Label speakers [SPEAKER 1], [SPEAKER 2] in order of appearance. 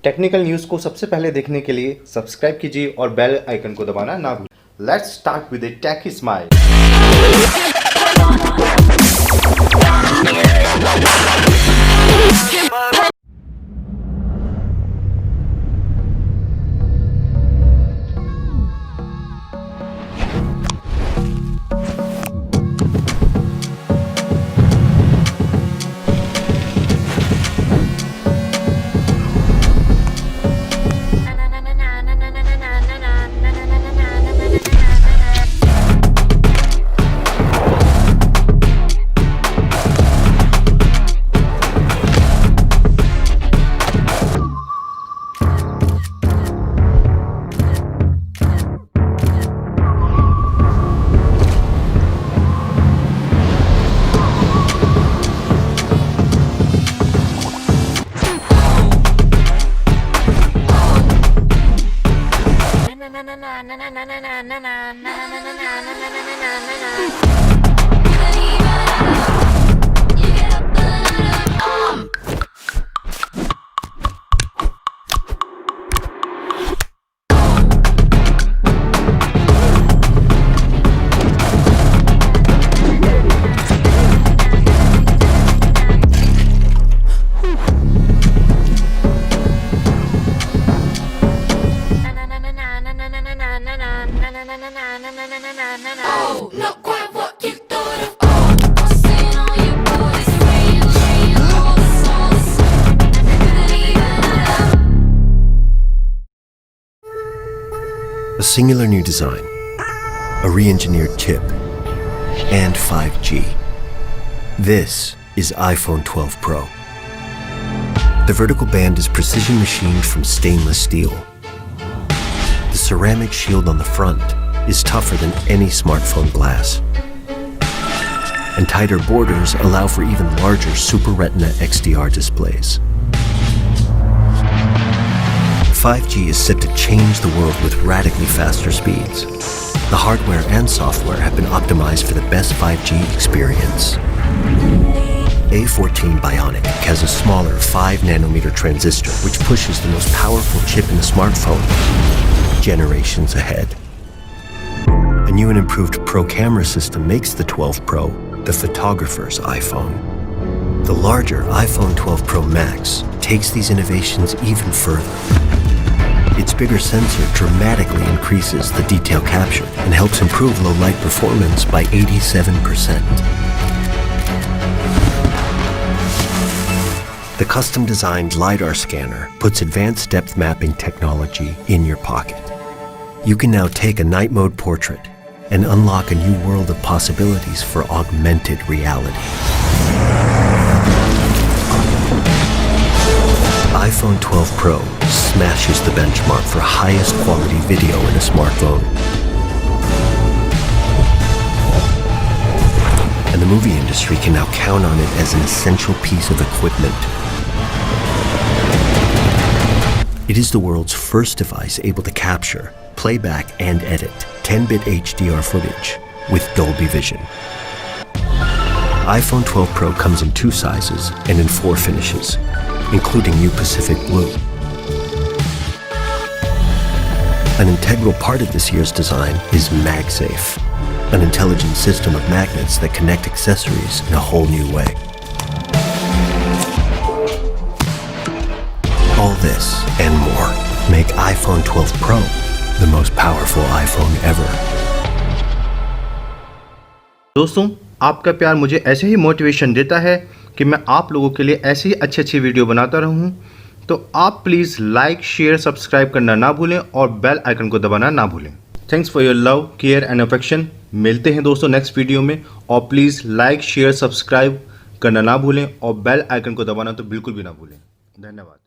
[SPEAKER 1] Technical news को सबसे पहले देखने के लिए सब्सक्राइब कीजिए और बेल आइकन को दबाना ना भूलें। Let's start with a techie smile.
[SPEAKER 2] A singular new design, a re-engineered chip, and 5G. This is iPhone 12 Pro. The vertical band is precision machined from stainless steel. The ceramic shield on the front is tougher than any smartphone glass. And tighter borders allow for even larger Super Retina XDR displays. 5G is set to change the world with radically faster speeds. The hardware and software have been optimized for the best 5G experience. A14 Bionic has a smaller 5nm transistor which pushes the most powerful chip in the smartphone generations ahead. A new and improved Pro camera system makes the 12 Pro the photographer's iPhone. The larger iPhone 12 Pro Max takes these innovations even further. Its bigger sensor dramatically increases the detail captured and helps improve low light performance by 87%. The custom-designed LiDAR scanner puts advanced depth mapping technology in your pocket. You can now take a night mode portrait and unlock a new world of possibilities for augmented reality. iPhone 12 Pro smashes the benchmark for highest quality video in a smartphone. And the movie industry can now count on it as an essential piece of equipment. It is the world's first device able to capture, playback, and edit 10-bit HDR footage with Dolby Vision. iPhone 12 Pro comes in 2 sizes and in 4 finishes, including new Pacific Blue. An integral part of this year's design is MagSafe, an intelligent system of magnets that connect accessories in a whole new way. All this and more make iPhone 12 Pro the most powerful iPhone ever.
[SPEAKER 1] दोस्तों, आपका प्यार मुझे ऐसे ही motivation देता है कि मैं आप लोगों के लिए ऐसी ही अच्छी वीडियो बनाता रहूं। तो आप प्लीज़ लाइक, शेयर, सब्सक्राइब करना ना भूलें और बेल आइकन को दबाना ना भूलें। Thanks for your love, care and affection. मिलते हैं दोस्तों नेक्स्ट वीडियो में, और प्लीज़ लाइक, शेयर, सब्सक्राइब करना ना भूलें और बेल आइकन को दबाना तो बिल्कुल भी ना भूलें। धन्यवाद।